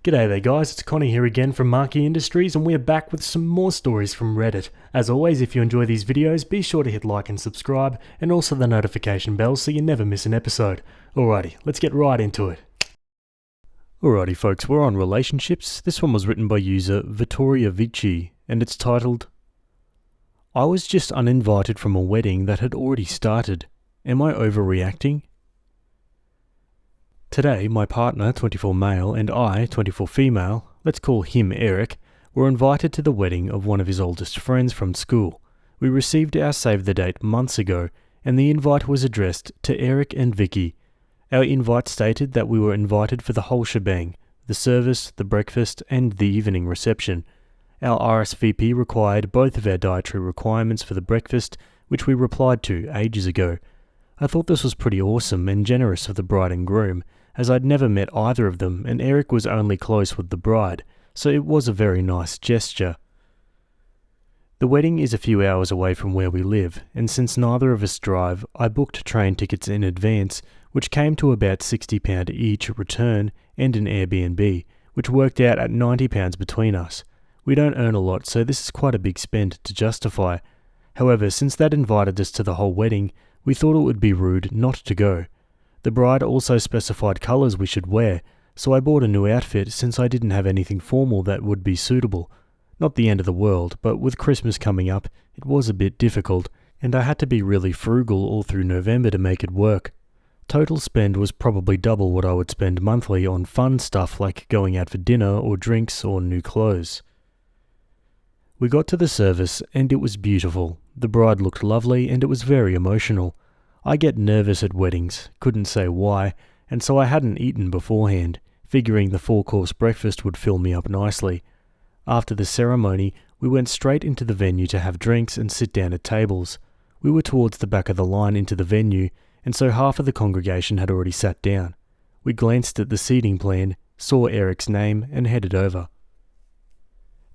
G'day there guys, it's Connie here again from Marquee Industries and we're back with some more stories from Reddit. As always, if you enjoy these videos, be sure to hit like and subscribe and also the notification bell so you never miss an episode. Alrighty, let's get right into it. Alrighty folks, we're on relationships. This one was written by user Vittoria Vici and it's titled, I was just uninvited from a wedding that had already started. Am I overreacting? Today, my partner, 24 male, and I, 24 female, let's call him Eric, were invited to the wedding of one of his oldest friends from school. We received our save the date months ago, and the invite was addressed to Eric and Vicky. Our invite stated that we were invited for the whole shebang, the service, the breakfast, and the evening reception. Our RSVP required both of our dietary requirements for the breakfast, which we replied to ages ago. I thought this was pretty awesome and generous of the bride and groom, as I'd never met either of them and Eric was only close with the bride, so it was a very nice gesture. The wedding is a few hours away from where we live, and since neither of us drive, I booked train tickets in advance, which came to about £60 each return and an Airbnb, which worked out at £90 between us. We don't earn a lot, so this is quite a big spend to justify. However, since that invited us to the whole wedding, we thought it would be rude not to go. The bride also specified colours we should wear, so I bought a new outfit since I didn't have anything formal that would be suitable. Not the end of the world, but with Christmas coming up, it was a bit difficult, and I had to be really frugal all through November to make it work. Total spend was probably double what I would spend monthly on fun stuff like going out for dinner or drinks or new clothes. We got to the service and it was beautiful. The bride looked lovely and it was very emotional. I get nervous at weddings, couldn't say why, and so I hadn't eaten beforehand, figuring the 4-course breakfast would fill me up nicely. After the ceremony, we went straight into the venue to have drinks and sit down at tables. We were towards the back of the line into the venue, and so half of the congregation had already sat down. We glanced at the seating plan, saw Eric's name, and headed over.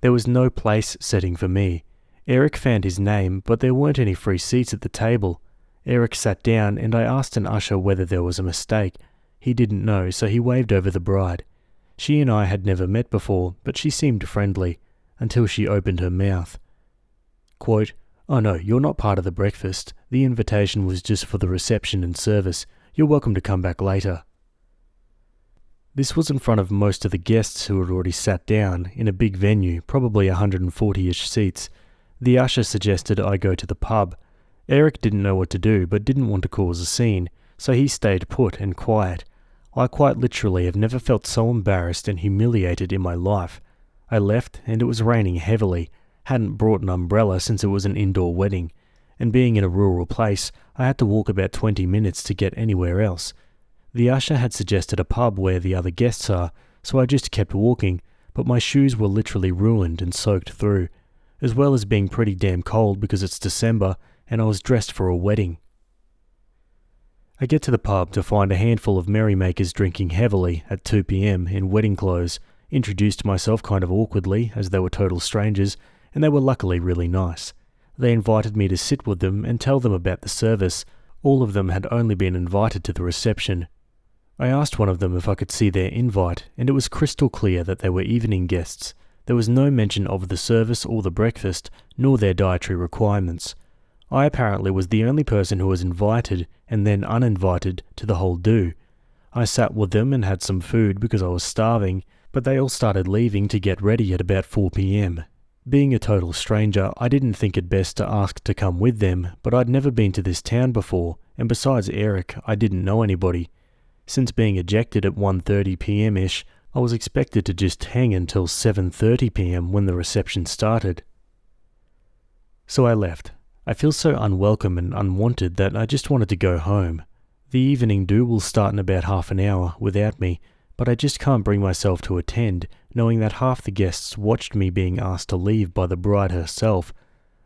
There was no place setting for me. Eric found his name, but there weren't any free seats at the table. Eric sat down and I asked an usher whether there was a mistake. He didn't know, so he waved over the bride. She and I had never met before, but she seemed friendly, until she opened her mouth. Quote, "Oh no, you're not part of the breakfast. The invitation was just for the reception and service. You're welcome to come back later." This was in front of most of the guests who had already sat down, in a big venue, probably 140-ish seats. The usher suggested I go to the pub. Eric didn't know what to do, but didn't want to cause a scene, so he stayed put and quiet. I quite literally have never felt so embarrassed and humiliated in my life. I left, and it was raining heavily. Hadn't brought an umbrella since it was an indoor wedding, and being in a rural place, I had to walk about 20 minutes to get anywhere else. The usher had suggested a pub where the other guests are, so I just kept walking, but my shoes were literally ruined and soaked through, as well as being pretty damn cold because it's December and I was dressed for a wedding. I get to the pub to find a handful of merrymakers drinking heavily at 2 p.m. in wedding clothes, introduced myself kind of awkwardly as they were total strangers, and they were luckily really nice. They invited me to sit with them and tell them about the service. All of them had only been invited to the reception. I asked one of them if I could see their invite, and it was crystal clear that they were evening guests. There was no mention of the service or the breakfast, nor their dietary requirements. I apparently was the only person who was invited and then uninvited to the whole do. I sat with them and had some food because I was starving, but they all started leaving to get ready at about 4 p.m. Being a total stranger, I didn't think it best to ask to come with them, but I'd never been to this town before, and besides Eric, I didn't know anybody. Since being ejected at 1:30 p.m.-ish, I was expected to just hang until 7:30 p.m. when the reception started. So I left. I feel so unwelcome and unwanted that I just wanted to go home. The evening do will start in about half an hour without me, but I just can't bring myself to attend, knowing that half the guests watched me being asked to leave by the bride herself.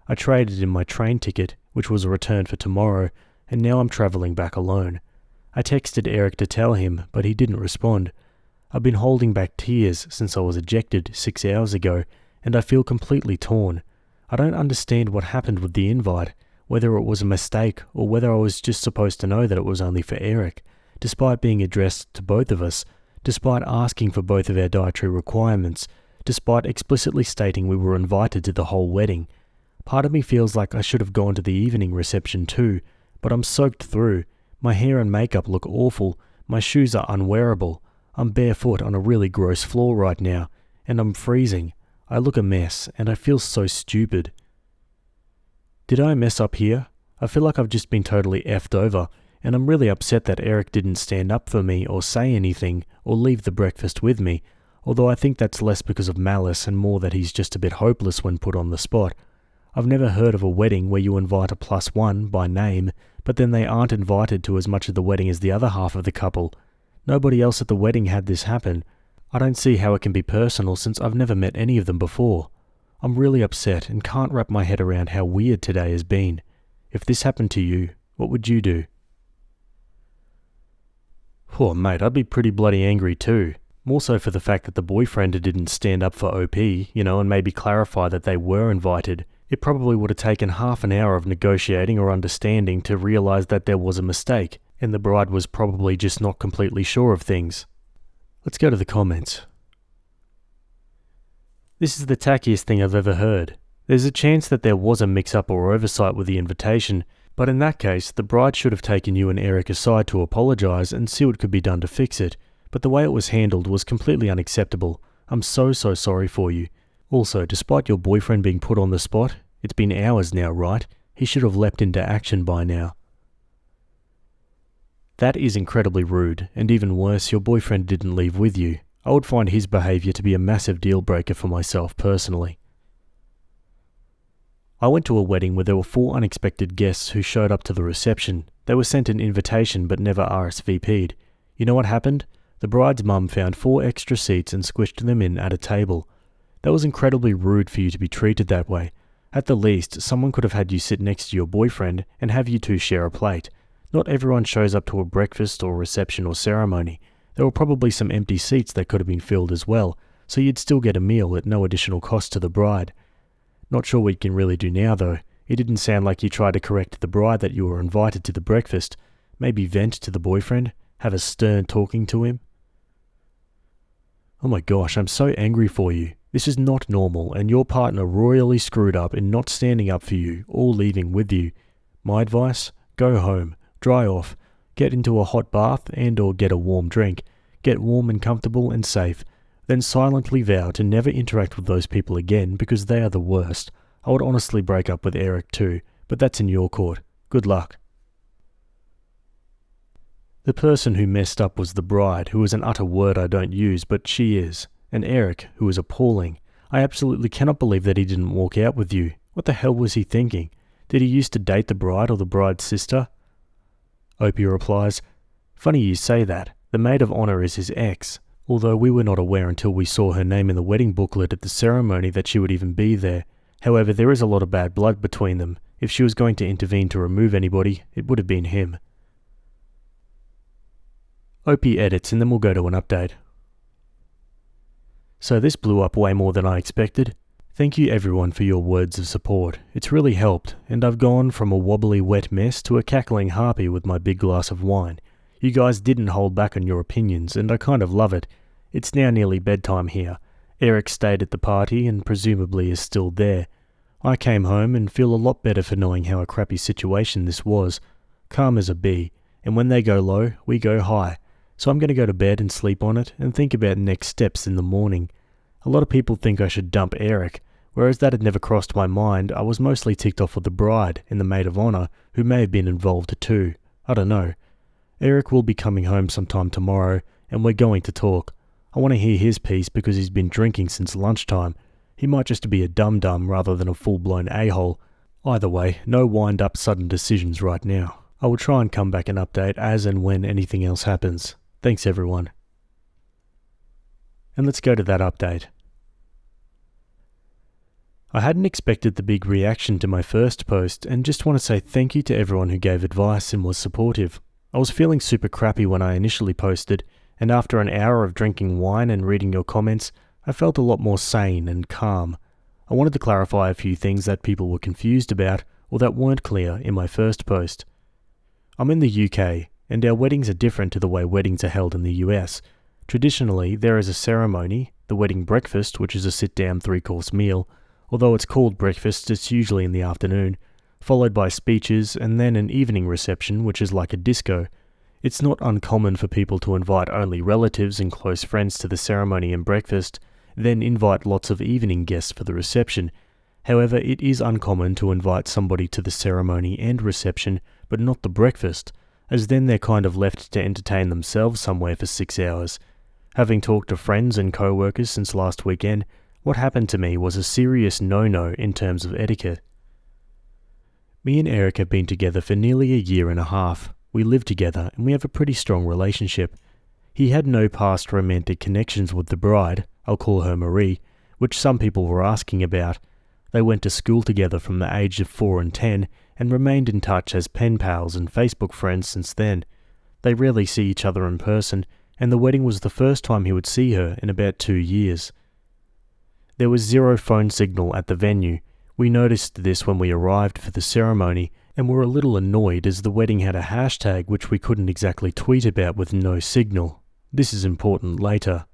I traded in my train ticket, which was a return for tomorrow, and now I'm travelling back alone. I texted Eric to tell him, but he didn't respond. I've been holding back tears since I was ejected 6 hours ago, and I feel completely torn. I don't understand what happened with the invite, whether it was a mistake or whether I was just supposed to know that it was only for Eric, despite being addressed to both of us. despite asking for both of our dietary requirements, despite explicitly stating we were invited to the whole wedding. Part of me feels like I should have gone to the evening reception too, but I'm soaked through. My hair and makeup look awful, my shoes are unwearable, I'm barefoot on a really gross floor right now, and I'm freezing. I look a mess, and I feel so stupid. Did I mess up here? I feel like I've just been totally effed over, and I'm really upset that Eric didn't stand up for me or say anything or leave the breakfast with me, although I think that's less because of malice and more that he's just a bit hopeless when put on the spot. I've never heard of a wedding where you invite a +1 by name, but then they aren't invited to as much of the wedding as the other half of the couple. Nobody else at the wedding had this happen. I don't see how it can be personal since I've never met any of them before. I'm really upset and can't wrap my head around how weird today has been. If this happened to you, what would you do? Poor mate, I'd be pretty bloody angry too. More so for the fact that the boyfriend didn't stand up for OP, and maybe clarify that they were invited. It probably would have taken half an hour of negotiating or understanding to realise that there was a mistake, and the bride was probably just not completely sure of things. Let's go to the comments. This is the tackiest thing I've ever heard. There's a chance that there was a mix-up or oversight with the invitation, but in that case, the bride should have taken you and Eric aside to apologise and see what could be done to fix it, but the way it was handled was completely unacceptable. I'm so sorry for you. Also, despite your boyfriend being put on the spot, it's been hours now, right? He should have leapt into action by now. That is incredibly rude, and even worse, your boyfriend didn't leave with you. I would find his behaviour to be a massive deal breaker for myself personally. I went to a wedding where there were 4 unexpected guests who showed up to the reception. They were sent an invitation but never RSVP'd. You know what happened? The bride's mum found 4 extra seats and squished them in at a table. That was incredibly rude for you to be treated that way. At the least, someone could have had you sit next to your boyfriend and have you two share a plate. Not everyone shows up to a breakfast or reception or ceremony. There were probably some empty seats that could have been filled as well, so you'd still get a meal at no additional cost to the bride. Not sure what you can really do now though. It didn't sound like you tried to correct the bride that you were invited to the breakfast. Maybe vent to the boyfriend, have a stern talking to him. Oh my gosh, I'm so angry for you. This is not normal, and your partner royally screwed up in not standing up for you or leaving with you. My advice? Go home, dry off, get into a hot bath and or get a warm drink, get warm and comfortable and safe, then silently vow to never interact with those people again because they are the worst. I would honestly break up with Eric too, but that's in your court. Good luck. The person who messed up was the bride, who is an utter word I don't use, but she is. And Eric, who is appalling. I absolutely cannot believe that he didn't walk out with you. What the hell was he thinking? Did he used to date the bride or the bride's sister? Opie replies, funny you say that. The maid of honour is his ex, although we were not aware until we saw her name in the wedding booklet at the ceremony that she would even be there. However, there is a lot of bad blood between them. If she was going to intervene to remove anybody, it would have been him. Opie edits and then we'll go to an update. So this blew up way more than I expected. Thank you everyone for your words of support. It's really helped, and I've gone from a wobbly wet mess to a cackling harpy with my big glass of wine. You guys didn't hold back on your opinions, and I kind of love it. It's now nearly bedtime here. Eric stayed at the party and presumably is still there. I came home and feel a lot better for knowing how a crappy situation this was. Calm as a bee, and when they go low, we go high. So I'm going to go to bed and sleep on it and think about next steps in the morning. A lot of people think I should dump Eric, whereas that had never crossed my mind. I was mostly ticked off with the bride and the maid of honour, who may have been involved too. I don't know. Eric will be coming home sometime tomorrow, and we're going to talk. I want to hear his piece because he's been drinking since lunchtime. He might just be a dum-dum rather than a full-blown a-hole. Either way, no wind-up sudden decisions right now. I will try and come back and update as and when anything else happens. Thanks everyone. And let's go to that update. I hadn't expected the big reaction to my first post and just want to say thank you to everyone who gave advice and was supportive. I was feeling super crappy when I initially posted, and after an hour of drinking wine and reading your comments, I felt a lot more sane and calm. I wanted to clarify a few things that people were confused about or that weren't clear in my first post. I'm in the UK, and our weddings are different to the way weddings are held in the US. Traditionally, there is a ceremony, the wedding breakfast, which is a sit-down 3-course meal. Although it's called breakfast, it's usually in the afternoon, followed by speeches and then an evening reception, which is like a disco. It's not uncommon for people to invite only relatives and close friends to the ceremony and breakfast, then invite lots of evening guests for the reception. However, it is uncommon to invite somebody to the ceremony and reception, but not the breakfast, as then they're kind of left to entertain themselves somewhere for 6 hours. Having talked to friends and co-workers since last weekend, what happened to me was a serious no-no in terms of etiquette. Me and Eric have been together for nearly a year and a half. We live together and we have a pretty strong relationship. He had no past romantic connections with the bride, I'll call her Marie, which some people were asking about. They went to school together from the age of 4 and 10 and remained in touch as pen pals and Facebook friends since then. They rarely see each other in person, and the wedding was the first time he would see her in about 2 years. There was zero phone signal at the venue. We noticed this when we arrived for the ceremony and were a little annoyed as the wedding had a hashtag which we couldn't exactly tweet about with no signal. This is important later.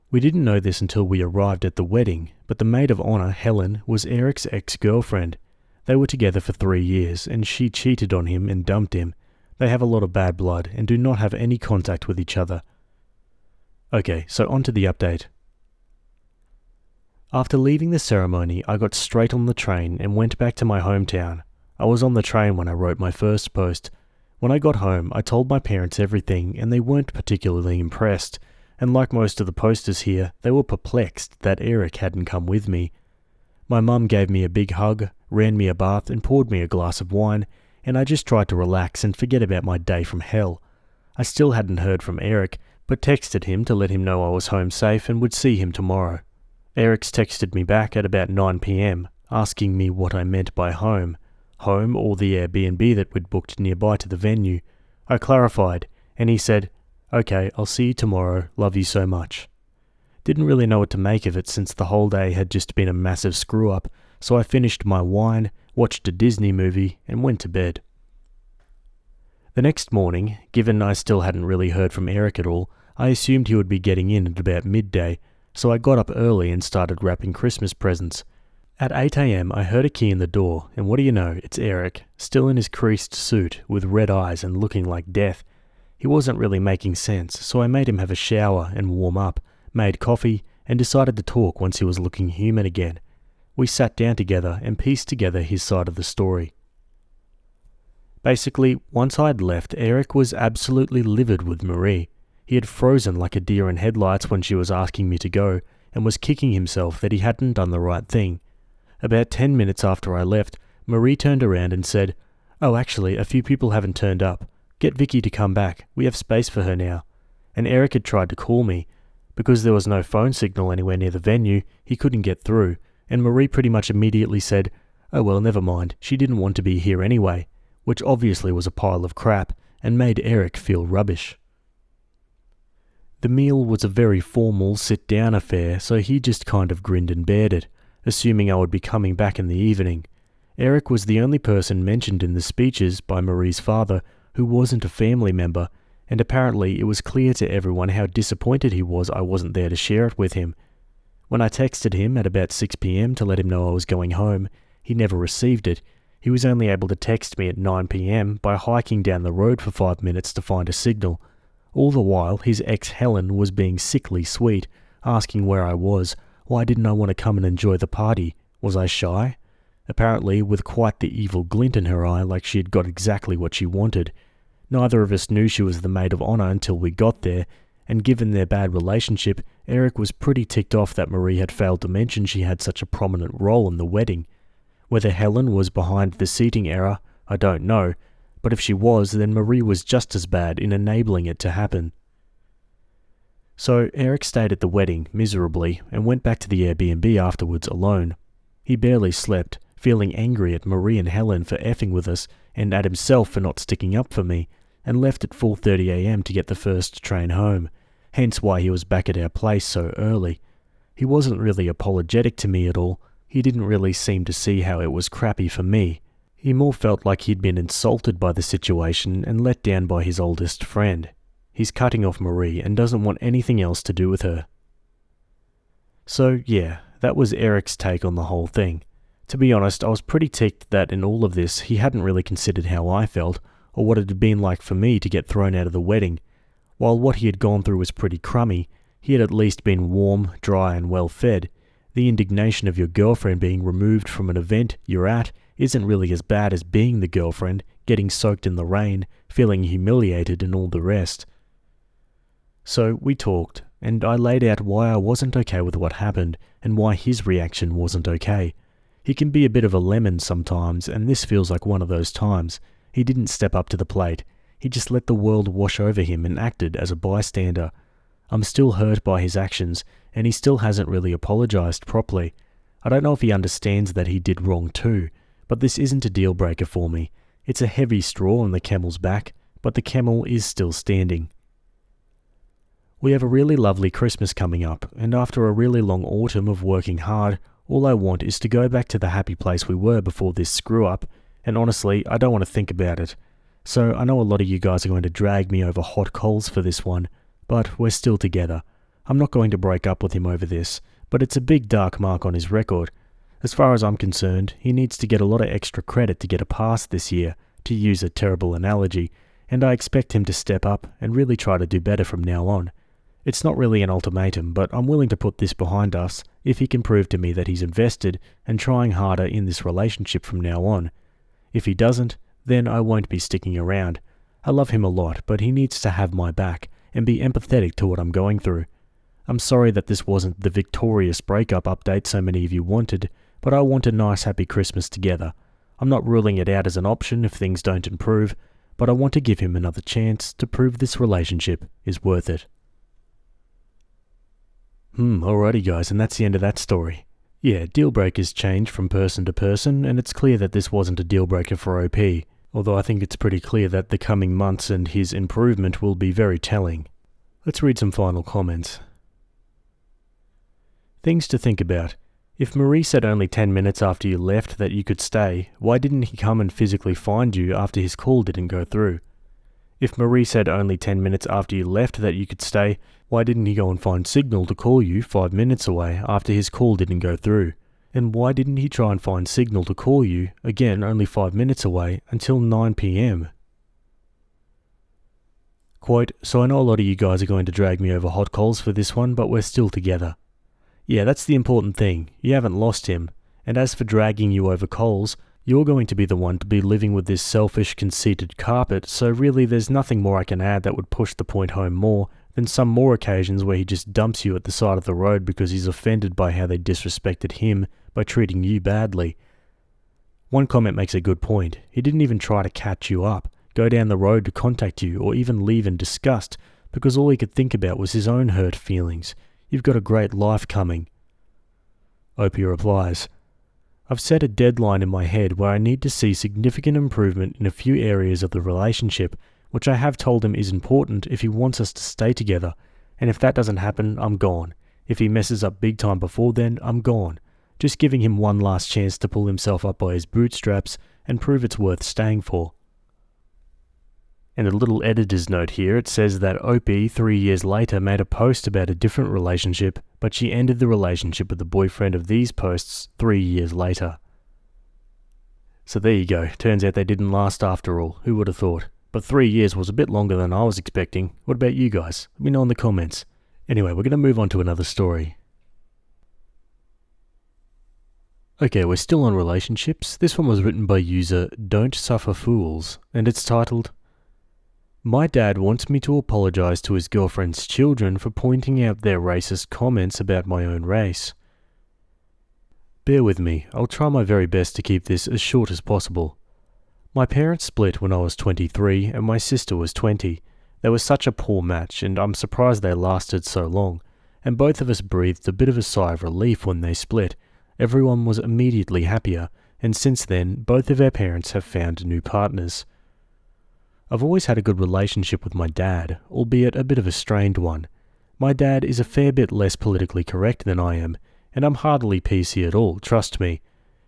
We didn't know this until we arrived at the wedding, but the maid of honour, Helen, was Eric's ex-girlfriend. They were together for 3 years and she cheated on him and dumped him. They have a lot of bad blood and do not have any contact with each other. Okay, so on to the update. After leaving the ceremony, I got straight on the train and went back to my hometown. I was on the train when I wrote my first post. When I got home, I told my parents everything and they weren't particularly impressed, and like most of the posters here, they were perplexed that Eric hadn't come with me. My mum gave me a big hug, ran me a bath and poured me a glass of wine, and I just tried to relax and forget about my day from hell. I still hadn't heard from Eric, but texted him to let him know I was home safe and would see him tomorrow. Eric's texted me back at about 9 p.m, asking me what I meant by home or the Airbnb that we'd booked nearby to the venue. I clarified, and he said, "Okay, I'll see you tomorrow, love you so much." Didn't really know what to make of it since the whole day had just been a massive screw-up, so I finished my wine, watched a Disney movie, and went to bed. The next morning, given I still hadn't really heard from Eric at all, I assumed he would be getting in at about midday, so I got up early and started wrapping Christmas presents. At 8 a.m, I heard a key in the door, and what do you know, it's Eric, still in his creased suit, with red eyes and looking like death. He wasn't really making sense, so I made him have a shower and warm up, made coffee, and decided to talk once he was looking human again. We sat down together and pieced together his side of the story. Basically, once I'd left, Eric was absolutely livid with Marie. He had frozen like a deer in headlights when she was asking me to go, and was kicking himself that he hadn't done the right thing. About 10 minutes after I left, Marie turned around and said, "Oh, actually, a few people haven't turned up. Get Vicky to come back. We have space for her now." And Eric had tried to call me. Because there was no phone signal anywhere near the venue, he couldn't get through, and Marie pretty much immediately said, "Oh well, never mind, she didn't want to be here anyway," which obviously was a pile of crap, and made Eric feel rubbish. The meal was a very formal sit-down affair, so he just kind of grinned and bared it, assuming I would be coming back in the evening. Eric was the only person mentioned in the speeches by Marie's father who wasn't a family member, and apparently it was clear to everyone how disappointed he was I wasn't there to share it with him. When I texted him at about 6 p.m. to let him know I was going home, he never received it. He was only able to text me at 9 p.m. by hiking down the road for 5 minutes to find a signal. All the while, his ex Helen was being sickly sweet, asking where I was. Why didn't I want to come and enjoy the party? Was I shy? Apparently, with quite the evil glint in her eye, like she had got exactly what she wanted. Neither of us knew she was the maid of honour until we got there, and given their bad relationship, Eric was pretty ticked off that Marie had failed to mention she had such a prominent role in the wedding. Whether Helen was behind the seating error, I don't know, but if she was, then Marie was just as bad in enabling it to happen. So Eric stayed at the wedding, miserably, and went back to the Airbnb afterwards alone. He barely slept, feeling angry at Marie and Helen for effing with us, and at himself for not sticking up for me, and left at 4:30 a.m. to get the first train home, hence why he was back at our place so early. He wasn't really apologetic to me at all. He didn't really seem to see how it was crappy for me. He more felt like he'd been insulted by the situation and let down by his oldest friend. he's cutting off Marie and doesn't want anything else to do with her. So yeah, that was Eric's take on the whole thing. To be honest, I was pretty ticked that in all of this he hadn't really considered how I felt, or what it had been like for me to get thrown out of the wedding. While what he had gone through was pretty crummy, he had at least been warm, dry and well fed. The indignation of your girlfriend being removed from an event you're at isn't really as bad as being the girlfriend, getting soaked in the rain, feeling humiliated and all the rest. So we talked, and I laid out why I wasn't okay with what happened, and why his reaction wasn't okay. He can be a bit of a lemon sometimes, and this feels like one of those times. He didn't step up to the plate. He just let the world wash over him and acted as a bystander. I'm still hurt by his actions, and he still hasn't really apologized properly. I don't know if he understands that he did wrong too, but this isn't a deal breaker for me. It's a heavy straw on the camel's back, but the camel is still standing. We have a really lovely Christmas coming up, and after a really long autumn of working hard, all I want is to go back to the happy place we were before this screw-up, and honestly, I don't want to think about it. So I know a lot of you guys are going to drag me over hot coals for this one, but we're still together. I'm not going to break up with him over this, but it's a big dark mark on his record. As far as I'm concerned, he needs to get a lot of extra credit to get a pass this year, to use a terrible analogy, and I expect him to step up and really try to do better from now on. It's not really an ultimatum, but I'm willing to put this behind us if he can prove to me that he's invested and trying harder in this relationship from now on. If he doesn't, then I won't be sticking around. I love him a lot, but he needs to have my back and be empathetic to what I'm going through. I'm sorry that this wasn't the victorious breakup update so many of you wanted, but I want a nice happy Christmas together. I'm not ruling it out as an option if things don't improve, but I want to give him another chance to prove this relationship is worth it. Alrighty guys, and that's the end of that story. Yeah, deal breakers change from person to person, and it's clear that this wasn't a deal breaker for OP, although I think it's pretty clear that the coming months and his improvement will be very telling. Let's read some final comments. Things to think about. If Marie said only 10 minutes after you left that you could stay, why didn't he come and physically find you after his call didn't go through? If Marie said only 10 minutes after you left that you could stay, why didn't he go and find Signal to call you 5 minutes away after his call didn't go through? And why didn't he try and find Signal to call you, again only 5 minutes away, until 9 PM? Quote, so I know a lot of you guys are going to drag me over hot coals for this one, but we're still together. Yeah, that's the important thing. You haven't lost him. And as for dragging you over coals, you're going to be the one to be living with this selfish, conceited carpet, so really there's nothing more I can add that would push the point home more than some more occasions where he just dumps you at the side of the road because he's offended by how they disrespected him by treating you badly. One comment makes a good point. He didn't even try to catch you up, go down the road to contact you, or even leave in disgust, because all he could think about was his own hurt feelings. You've got a great life coming. Opie replies, I've set a deadline in my head where I need to see significant improvement in a few areas of the relationship, which I have told him is important if he wants us to stay together, and if that doesn't happen, I'm gone. If he messes up big time before then, I'm gone. Just giving him one last chance to pull himself up by his bootstraps and prove it's worth staying for. And a little editor's note here, it says that Opie 3 years later made a post about a different relationship, but she ended the relationship with the boyfriend of these posts 3 years later. So there you go, turns out they didn't last after all, who would have thought? But 3 years was a bit longer than I was expecting. What about you guys? Let me know in the comments. Anyway, we're going to move on to another story. Okay, we're still on relationships. This one was written by user Don't Suffer Fools, and it's titled, My dad wants me to apologize to his girlfriend's children for pointing out their racist comments about my own race. Bear with me, I'll try my very best to keep this as short as possible. My parents split when I was 23 and my sister was 20. They were such a poor match, and I'm surprised they lasted so long, and both of us breathed a bit of a sigh of relief when they split. Everyone was immediately happier, and since then, both of our parents have found new partners. I've always had a good relationship with my dad, albeit a bit of a strained one. My dad is a fair bit less politically correct than I am, and I'm hardly PC at all, trust me.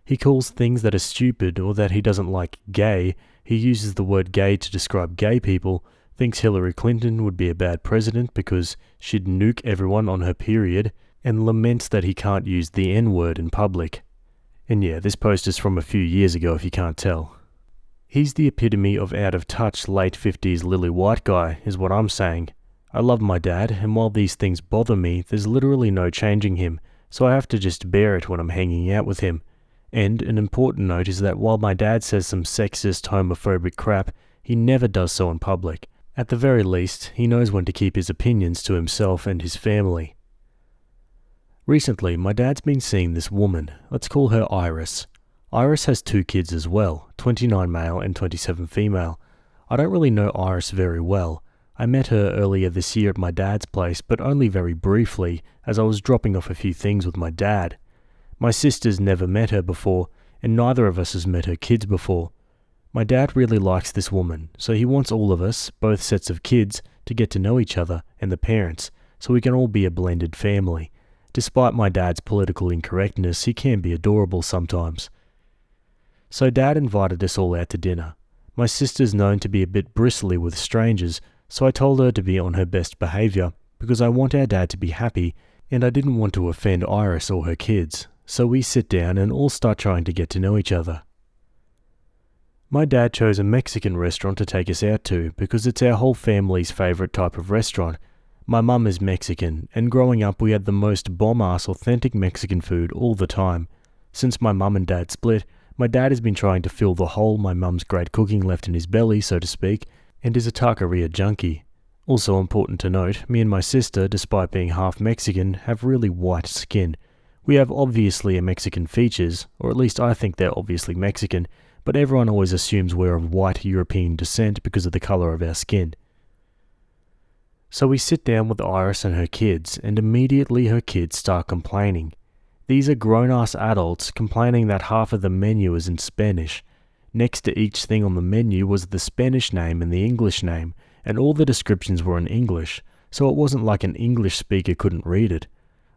He calls things that are stupid or that he doesn't like gay, he uses the word gay to describe gay people, thinks Hillary Clinton would be a bad president because she'd nuke everyone on her period, and laments that he can't use the N-word in public. And yeah, this post is from a few years ago if you can't tell. He's the epitome of out-of-touch late 50s lily white guy, is what I'm saying. I love my dad, and while these things bother me, there's literally no changing him, so I have to just bear it when I'm hanging out with him. And an important note is that while my dad says some sexist, homophobic crap, he never does so in public. At the very least, he knows when to keep his opinions to himself and his family. Recently, my dad's been seeing this woman. Let's call her Iris. Iris has 2 kids as well, 29 male and 27 female. I don't really know Iris very well. I met her earlier this year at my dad's place, but only very briefly, as I was dropping off a few things with my dad. My sister's never met her before, and neither of us has met her kids before. My dad really likes this woman, so he wants all of us, both sets of kids, to get to know each other and the parents, so we can all be a blended family. Despite my dad's political incorrectness, he can be adorable sometimes. So Dad invited us all out to dinner. My sister's known to be a bit bristly with strangers, so I told her to be on her best behaviour, because I want our dad to be happy, and I didn't want to offend Iris or her kids, so we sit down and all start trying to get to know each other. My dad chose a Mexican restaurant to take us out to, because it's our whole family's favourite type of restaurant. My mum is Mexican, and growing up we had the most bomb-ass authentic Mexican food all the time. Since my mum and dad split, my dad has been trying to fill the hole my mum's great cooking left in his belly, so to speak, and is a taqueria junkie. Also important to note, me and my sister, despite being half Mexican, have really white skin. We have obviously Mexican features, or at least I think they're obviously Mexican, but everyone always assumes we're of white European descent because of the colour of our skin. So we sit down with Iris and her kids, and immediately her kids start complaining. These are grown-ass adults complaining that half of the menu is in Spanish. Next to each thing on the menu was the Spanish name and the English name, and all the descriptions were in English, so it wasn't like an English speaker couldn't read it.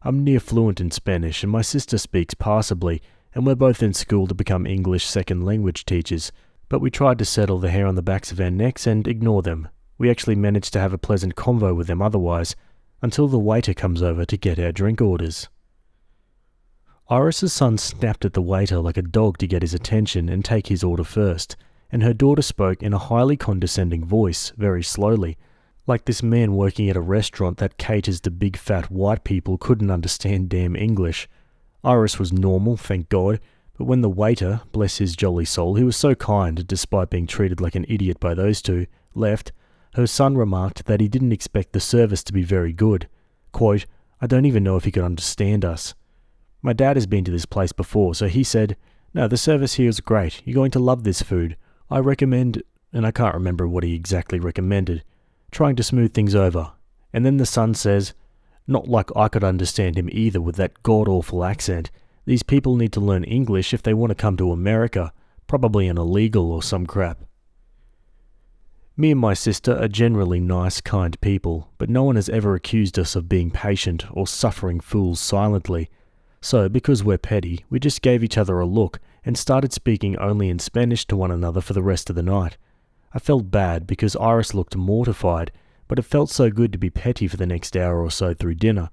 I'm near fluent in Spanish, and my sister speaks passably, and we're both in school to become English second language teachers, but we tried to settle the hair on the backs of our necks and ignore them. We actually managed to have a pleasant convo with them otherwise, until the waiter comes over to get our drink orders. Iris's son snapped at the waiter like a dog to get his attention and take his order first, and her daughter spoke in a highly condescending voice, very slowly, like this man working at a restaurant that caters to big fat white people couldn't understand damn English. Iris was normal, thank God, but when the waiter, bless his jolly soul, he was so kind despite being treated like an idiot by those two, left, her son remarked that he didn't expect the service to be very good. Quote, "I don't even know if he could understand us." My dad has been to this place before, so he said, "No, the service here is great. You're going to love this food. I recommend," and I can't remember what he exactly recommended, trying to smooth things over. And then the son says, "Not like I could understand him either with that god-awful accent. These people need to learn English if they want to come to America, probably an illegal or some crap." Me and my sister are generally nice, kind people, but no one has ever accused us of being patient or suffering fools silently. So, because we're petty, we just gave each other a look and started speaking only in Spanish to one another for the rest of the night. I felt bad because Iris looked mortified, but it felt so good to be petty for the next hour or so through dinner.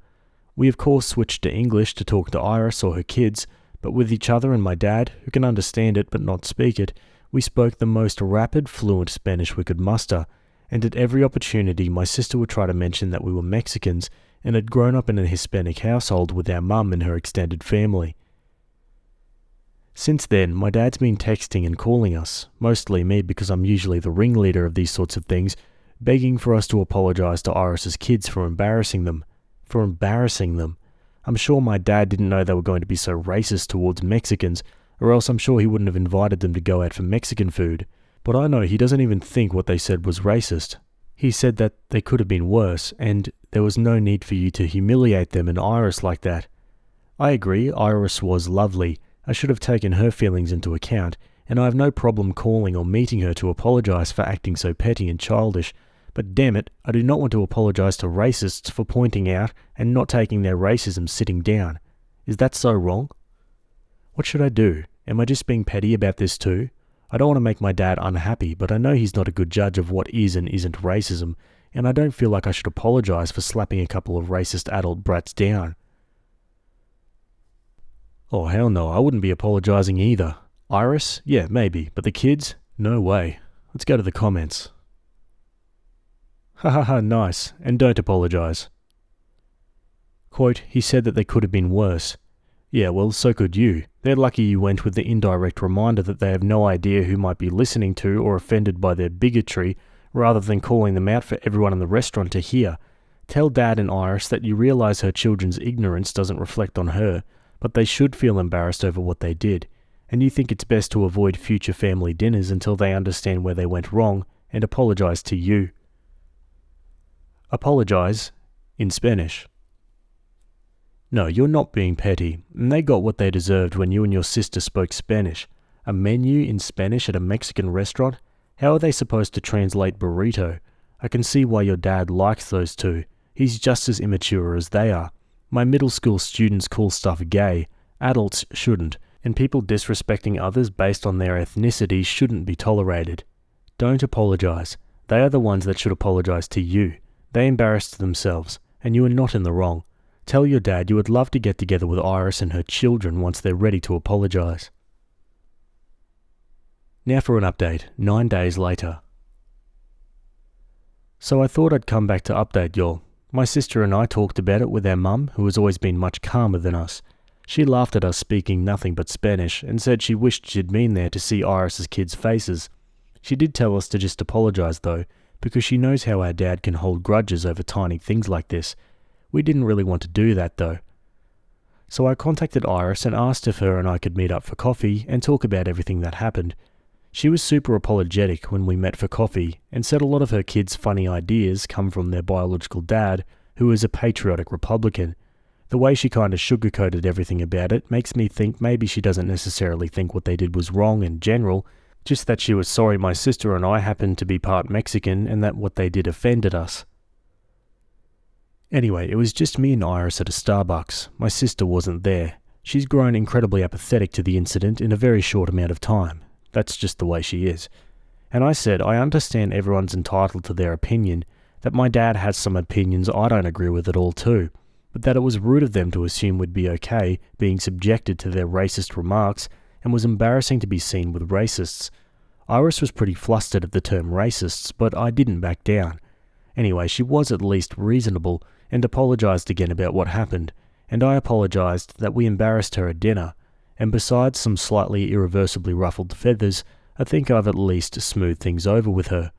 We of course switched to English to talk to Iris or her kids, but with each other and my dad, who can understand it but not speak it, we spoke the most rapid, fluent Spanish we could muster, and at every opportunity my sister would try to mention that we were Mexicans and had grown up in a Hispanic household with our mum and her extended family. Since then, my dad's been texting and calling us, mostly me because I'm usually the ringleader of these sorts of things, begging for us to apologise to Iris's kids for embarrassing them. I'm sure my dad didn't know they were going to be so racist towards Mexicans, or else I'm sure he wouldn't have invited them to go out for Mexican food. But I know he doesn't even think what they said was racist. He said that they could have been worse, and there was no need for you to humiliate them and Iris like that. I agree, Iris was lovely. I should have taken her feelings into account, and I have no problem calling or meeting her to apologise for acting so petty and childish. But damn it, I do not want to apologise to racists for pointing out and not taking their racism sitting down. Is that so wrong? What should I do? Am I just being petty about this too? I don't want to make my dad unhappy, but I know he's not a good judge of what is and isn't racism, and I don't feel like I should apologize for slapping a couple of racist adult brats down. Oh hell no, I wouldn't be apologizing either. Iris? Yeah, maybe, but the kids? No way. Let's go to the comments. Ha ha ha, nice, and don't apologize. Quote, he said that they could have been worse. Yeah, well, so could you. They're lucky you went with the indirect reminder that they have no idea who might be listening to or offended by their bigotry, rather than calling them out for everyone in the restaurant to hear. Tell Dad and Iris that you realise her children's ignorance doesn't reflect on her, but they should feel embarrassed over what they did, and you think it's best to avoid future family dinners until they understand where they went wrong and apologise to you. Apologise in Spanish. No, you're not being petty, and they got what they deserved when you and your sister spoke Spanish. A menu in Spanish at a Mexican restaurant? How are they supposed to translate burrito? I can see why your dad likes those two. He's just as immature as they are. My middle school students call stuff gay. Adults shouldn't, and people disrespecting others based on their ethnicity shouldn't be tolerated. Don't apologise. They are the ones that should apologise to you. They embarrassed themselves, and you are not in the wrong. Tell your dad you would love to get together with Iris and her children once they're ready to apologise. Now for an update, 9 days later. So I thought I'd come back to update y'all. My sister and I talked about it with our mum, who has always been much calmer than us. She laughed at us speaking nothing but Spanish and said she wished she'd been there to see Iris's kids' faces. She did tell us to just apologise though, because she knows how our dad can hold grudges over tiny things like this. We didn't really want to do that though. So I contacted Iris and asked if her and I could meet up for coffee and talk about everything that happened. She was super apologetic when we met for coffee and said a lot of her kids' funny ideas come from their biological dad, who is a patriotic Republican. The way she kind of sugarcoated everything about it makes me think maybe she doesn't necessarily think what they did was wrong in general, just that she was sorry my sister and I happened to be part Mexican and that what they did offended us. Anyway, it was just me and Iris at a Starbucks. My sister wasn't there. She's grown incredibly apathetic to the incident in a very short amount of time. That's just the way she is. And I said, I understand everyone's entitled to their opinion, that my dad has some opinions I don't agree with at all too, but that it was rude of them to assume we'd be okay being subjected to their racist remarks and was embarrassing to be seen with racists. Iris was pretty flustered at the term racists, but I didn't back down. Anyway, she was at least reasonable and apologised again about what happened, and I apologised that we embarrassed her at dinner, and besides some slightly irreversibly ruffled feathers, I think I've at least smoothed things over with her.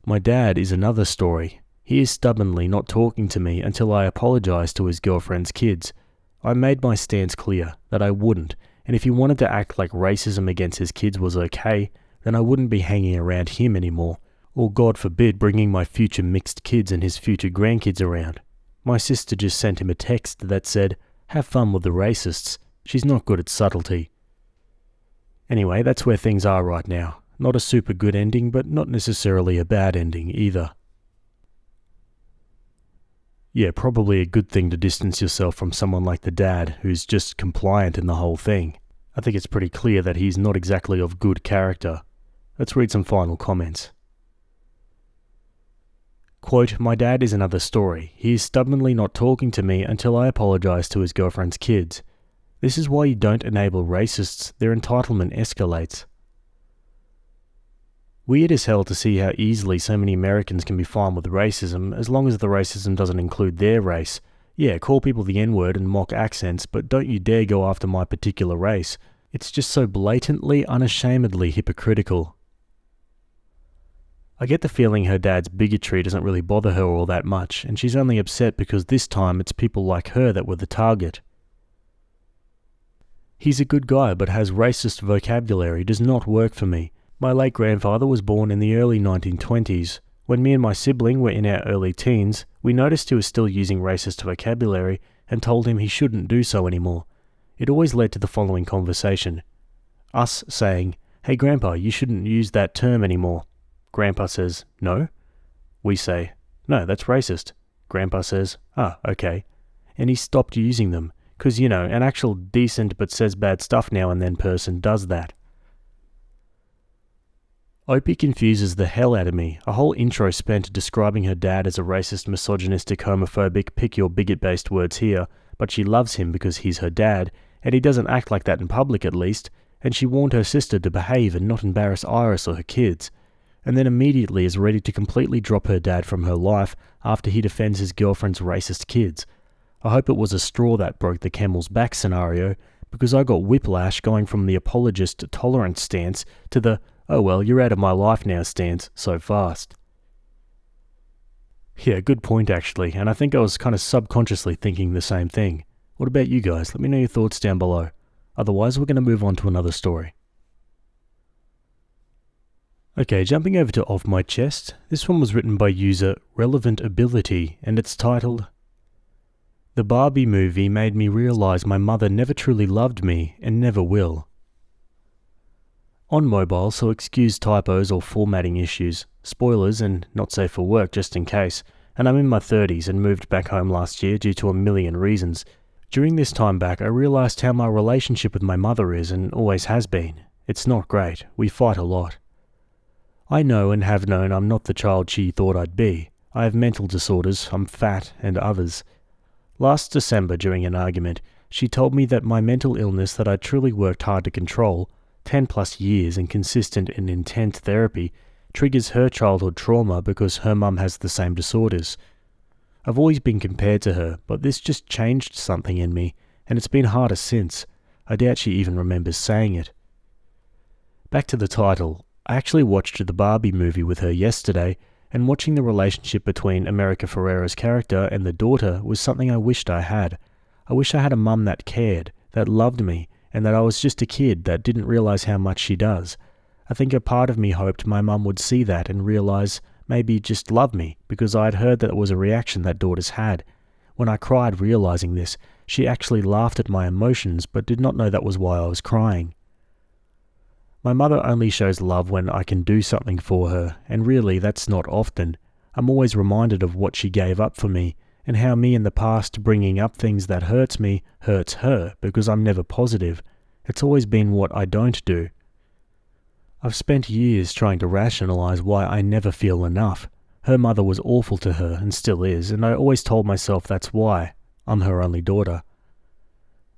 My dad is another story. He is stubbornly not talking to me until I apologise to his girlfriend's kids. I made my stance clear that I wouldn't, and if he wanted to act like racism against his kids was okay, then I wouldn't be hanging around him anymore, or God forbid bringing my future mixed kids and his future grandkids around. My sister just sent him a text that said, "Have fun with the racists." She's not good at subtlety. Anyway, that's where things are right now. Not a super good ending, but not necessarily a bad ending either. Yeah, probably a good thing to distance yourself from someone like the dad, who's just compliant in the whole thing. I think it's pretty clear that he's not exactly of good character. Let's read some final comments. Quote, my dad is another story. He is stubbornly not talking to me until I apologise to his girlfriend's kids. This is why you don't enable racists. Their entitlement escalates. Weird as hell to see how easily so many Americans can be fine with racism, as long as the racism doesn't include their race. Yeah, call people the N-word and mock accents, but don't you dare go after my particular race. It's just so blatantly, unashamedly hypocritical. I get the feeling her dad's bigotry doesn't really bother her all that much, and she's only upset because this time it's people like her that were the target. He's a good guy, but has racist vocabulary does not work for me. My late grandfather was born in the early 1920s. When me and my sibling were in our early teens, we noticed he was still using racist vocabulary and told him he shouldn't do so anymore. It always led to the following conversation. Us saying, "Hey Grandpa, you shouldn't use that term anymore." Grandpa says, "No?" We say, "No, that's racist." Grandpa says, "Ah, okay." And he stopped using them, 'cause, you know, an actual decent but says bad stuff now and then person does that. Opie confuses the hell out of me. A whole intro spent describing her dad as a racist, misogynistic, homophobic, pick your bigot-based words here, but she loves him because he's her dad, and he doesn't act like that in public at least, and she warned her sister to behave and not embarrass Iris or her kids, and then immediately is ready to completely drop her dad from her life after he defends his girlfriend's racist kids. I hope it was a straw that broke the camel's back scenario, because I got whiplash going from the apologist tolerance stance to the "oh well, you're out of my life now" stance so fast. Yeah, good point actually, and I think I was kind of subconsciously thinking the same thing. What about you guys? Let me know your thoughts down below. Otherwise, we're going to move on to another story. Okay, jumping over to Off My Chest, this one was written by user Relevant Ability, and it's titled, "The Barbie movie made me realize my mother never truly loved me and never will." On mobile, so excuse typos or formatting issues, spoilers and not safe for work just in case, and I'm in my 30s and moved back home last year due to a million reasons. During this time back, I realized how my relationship with my mother is and always has been. It's not great. We fight a lot. I know and have known I'm not the child she thought I'd be. I have mental disorders, I'm fat, and others. Last December, during an argument, she told me that my mental illness that I truly worked hard to control, 10 plus years in consistent and intense therapy, triggers her childhood trauma because her mum has the same disorders. I've always been compared to her, but this just changed something in me, and it's been harder since. I doubt she even remembers saying it. Back to the title. I actually watched the Barbie movie with her yesterday, and watching the relationship between America Ferrera's character and the daughter was something I wished I had. I wish I had a mum that cared, that loved me, and that I was just a kid that didn't realize how much she does. I think a part of me hoped my mum would see that and realize, maybe just love me, because I had heard that it was a reaction that daughters had. When I cried realizing this, she actually laughed at my emotions but did not know that was why I was crying. My mother only shows love when I can do something for her, and really that's not often. I'm always reminded of what she gave up for me, and how me in the past bringing up things that hurts me hurts her because I'm never positive. It's always been what I don't do. I've spent years trying to rationalize why I never feel enough. Her mother was awful to her and still is, and I always told myself that's why. I'm her only daughter.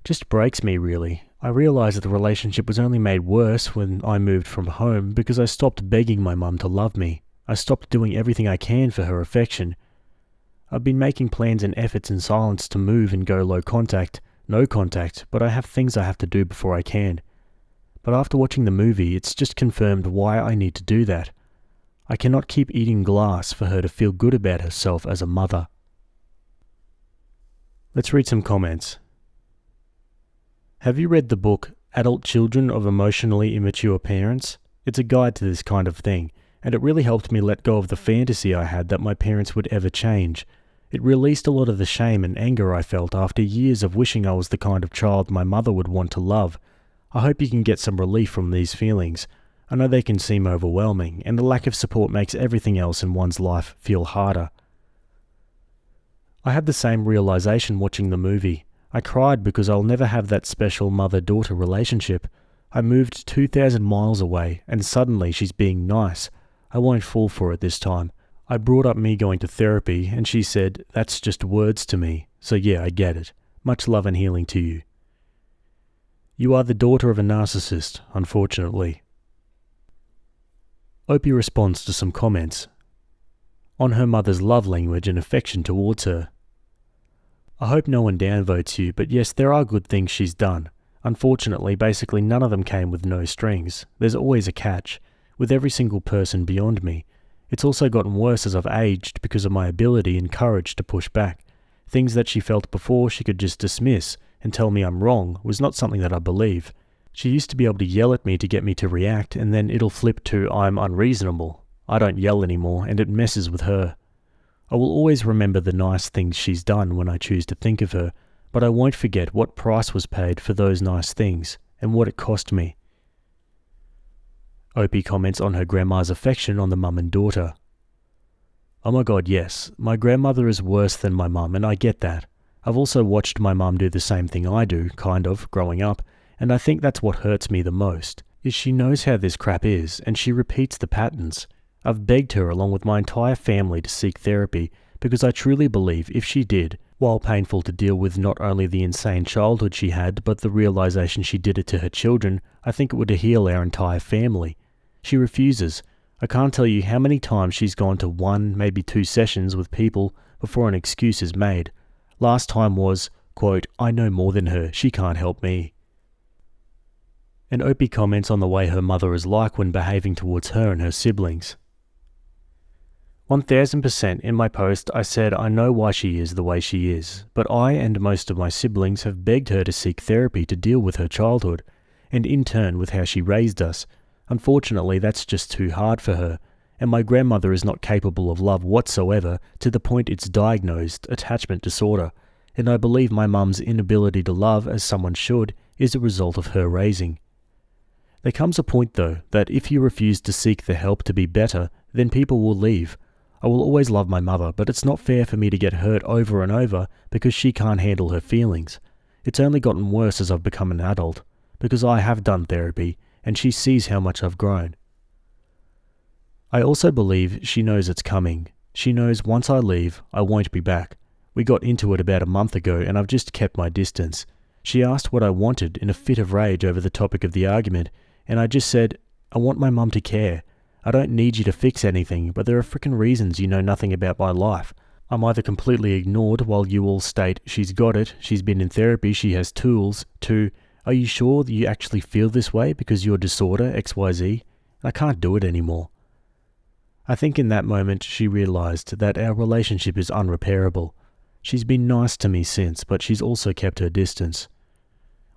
Just breaks me really. I realized that the relationship was only made worse when I moved from home because I stopped begging my mum to love me. I stopped doing everything I can for her affection. I've been making plans and efforts in silence to move and go low contact, no contact, but I have things I have to do before I can. But after watching the movie, it's just confirmed why I need to do that. I cannot keep eating glass for her to feel good about herself as a mother. Let's read some comments. Have you read the book Adult Children of Emotionally Immature Parents? It's a guide to this kind of thing, and it really helped me let go of the fantasy I had that my parents would ever change. It released a lot of the shame and anger I felt after years of wishing I was the kind of child my mother would want to love. I hope you can get some relief from these feelings. I know they can seem overwhelming, and the lack of support makes everything else in one's life feel harder. I had the same realization watching the movie. I cried because I'll never have that special mother-daughter relationship. I moved 2,000 miles away, and suddenly she's being nice. I won't fall for it this time. I brought up me going to therapy, and she said, "That's just words to me." So yeah, I get it. Much love and healing to you. You are the daughter of a narcissist, unfortunately. Opie responds to some comments on her mother's love language and affection towards her. I hope no one downvotes you, but yes, there are good things she's done. Unfortunately, basically none of them came with no strings. There's always a catch, with every single person beyond me. It's also gotten worse as I've aged because of my ability and courage to push back. Things that she felt before she could just dismiss and tell me I'm wrong was not something that I believe. She used to be able to yell at me to get me to react, and then it'll flip to I'm unreasonable. I don't yell anymore, and it messes with her. I will always remember the nice things she's done when I choose to think of her, but I won't forget what price was paid for those nice things, and what it cost me. Opie comments on her grandma's affection on the mum and daughter. Oh my god, yes, my grandmother is worse than my mum, and I get that. I've also watched my mum do the same thing I do, kind of, growing up, and I think that's what hurts me the most. is she knows how this crap is, and she repeats the patterns. I've begged her along with my entire family to seek therapy because I truly believe if she did, while painful to deal with not only the insane childhood she had but the realization she did it to her children, I think it would heal our entire family. She refuses. I can't tell you how many times she's gone to 1, maybe 2 sessions with people before an excuse is made. Last time was, quote, "I know more than her, she can't help me." And Opie comments on the way her mother is like when behaving towards her and her siblings. 1000% in my post I said I know why she is the way she is, but I and most of my siblings have begged her to seek therapy to deal with her childhood, and in turn with how she raised us. Unfortunately, that's just too hard for her, and my grandmother is not capable of love whatsoever to the point it's diagnosed attachment disorder, and I believe my mum's inability to love as someone should is a result of her raising. There comes a point though that if you refuse to seek the help to be better, then people will leave. I will always love my mother, but it's not fair for me to get hurt over and over because she can't handle her feelings. It's only gotten worse as I've become an adult, because I have done therapy, and she sees how much I've grown. I also believe she knows it's coming. She knows once I leave, I won't be back. We got into it about a month ago, and I've just kept my distance. She asked what I wanted in a fit of rage over the topic of the argument, and I just said, I want my mum to care. I don't need you to fix anything, but there are frickin' reasons you know nothing about my life. I'm either completely ignored while you all state she's got it, she's been in therapy, she has tools, to, are you sure that you actually feel this way because you're disorder XYZ? I can't do it anymore. I think in that moment she realized that our relationship is unrepairable. She's been nice to me since, but she's also kept her distance.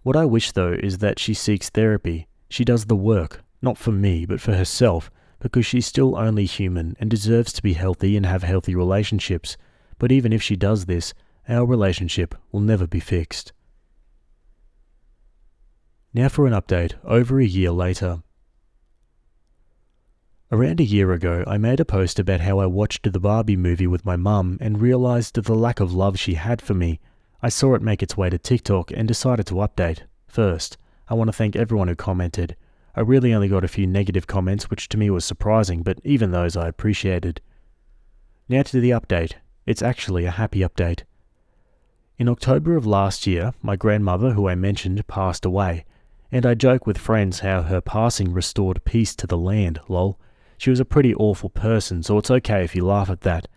What I wish though is that she seeks therapy. She does the work, not for me, but for herself, because she's still only human and deserves to be healthy and have healthy relationships. But even if she does this, our relationship will never be fixed. Now for an update, over a year later. Around a year ago, I made a post about how I watched the Barbie movie with my mum and realised the lack of love she had for me. I saw it make its way to TikTok and decided to update. First, I want to thank everyone who commented. I really only got a few negative comments, which to me was surprising, but even those I appreciated. Now to the update. It's actually a happy update. In October of last year, my grandmother, who I mentioned, passed away, and I joke with friends how her passing restored peace to the land, lol. She was a pretty awful person, so it's okay if you laugh at that.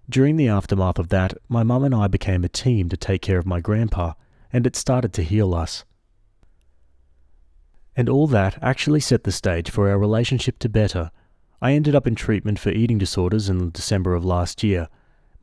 During the aftermath of that, my mum and I became a team to take care of my grandpa, and it started to heal us. And all that actually set the stage for our relationship to better. I ended up in treatment for eating disorders in December of last year.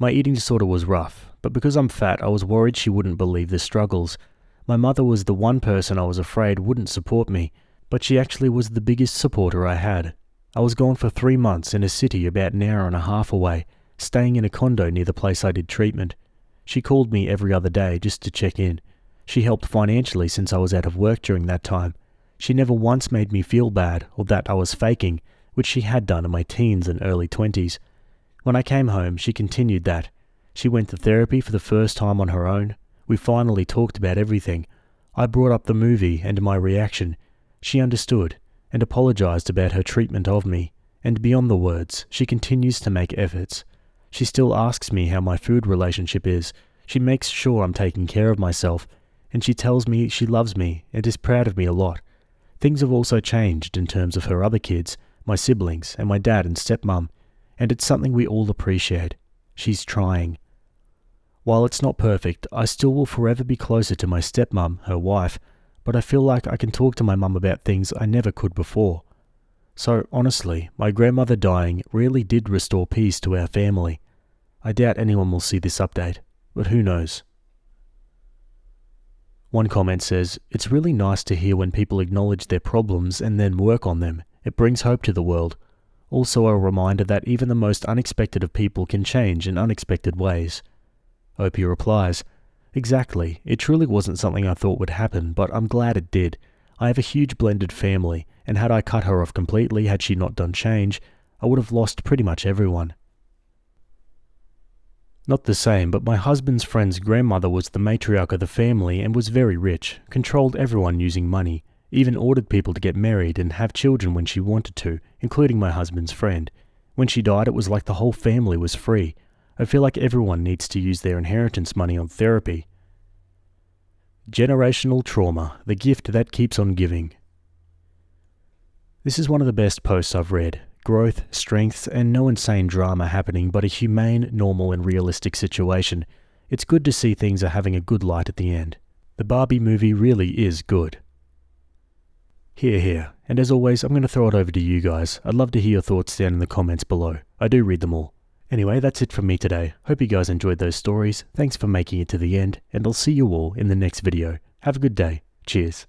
My eating disorder was rough, but because I'm fat, I was worried she wouldn't believe the struggles. My mother was the one person I was afraid wouldn't support me, but she actually was the biggest supporter I had. I was gone for 3 months in a city about an hour and a half away, staying in a condo near the place I did treatment. She called me every other day just to check in. She helped financially since I was out of work during that time. She never once made me feel bad or that I was faking, which she had done in my teens and early 20s. When I came home, she continued that. She went to therapy for the first time on her own. We finally talked about everything. I brought up the movie and my reaction. She understood and apologized about her treatment of me. And beyond the words, she continues to make efforts. She still asks me how my food relationship is. She makes sure I'm taking care of myself. And she tells me she loves me and is proud of me a lot. Things have also changed in terms of her other kids, my siblings, and my dad and stepmom, and it's something we all appreciate. She's trying. While it's not perfect, I still will forever be closer to my stepmom, her wife, but I feel like I can talk to my mum about things I never could before. So honestly, my grandmother dying really did restore peace to our family. I doubt anyone will see this update, but who knows. One comment says, "It's really nice to hear when people acknowledge their problems and then work on them. It brings hope to the world. Also a reminder that even the most unexpected of people can change in unexpected ways." Opie replies, "Exactly. It truly wasn't something I thought would happen, but I'm glad it did. I have a huge blended family, and had I cut her off completely had she not done change, I would have lost pretty much everyone." Not the same, but my husband's friend's grandmother was the matriarch of the family and was very rich, controlled everyone using money, Even ordered people to get married and have children when she wanted to, including my husband's friend. When she died, it was like the whole family was free. I feel like everyone needs to use their inheritance money on therapy. Generational trauma, the gift that keeps on giving. This is one of the best posts I've read. Growth, strengths, and no insane drama happening, but a humane, normal, and realistic situation. It's good to see things are having a good light at the end. The Barbie movie really is good. Here. And as always, I'm going to throw it over to you guys. I'd love to hear your thoughts down in the comments below. I do read them all. Anyway, that's it from me today. Hope you guys enjoyed those stories. Thanks for making it to the end, and I'll see you all in the next video. Have a good day. Cheers.